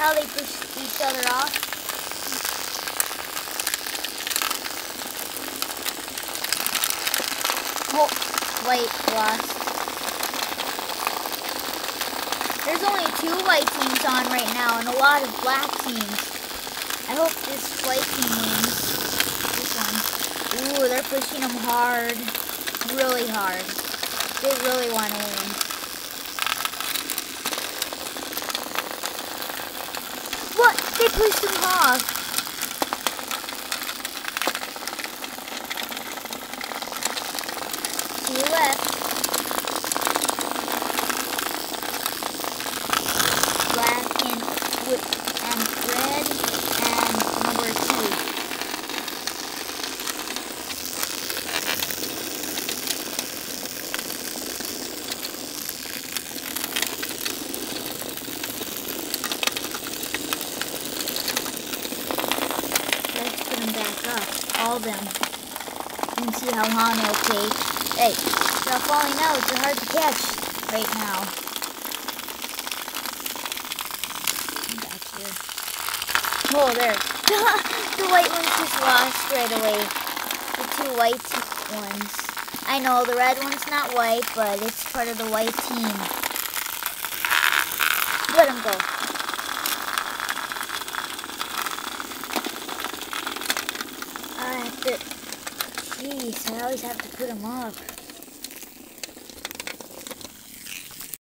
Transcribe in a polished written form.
how they push each other off? Oh, white lost. There's only 2 white teams on right now and a lot of black teams. I hope this white team wins. This one. Ooh, they're pushing them hard. Really hard. They really want to win. What? They pushed him off. To your left. Black and red and number 2. Let's put them back up. All of them. You can see how long it'll take. Hey, stop falling out. They're hard to catch right now. Back here. Oh, there. The white ones just lost right away. The 2 white ones. I know, the red one's not white, but it's part of the white team. Let them go. Jeez, I always have to put them up.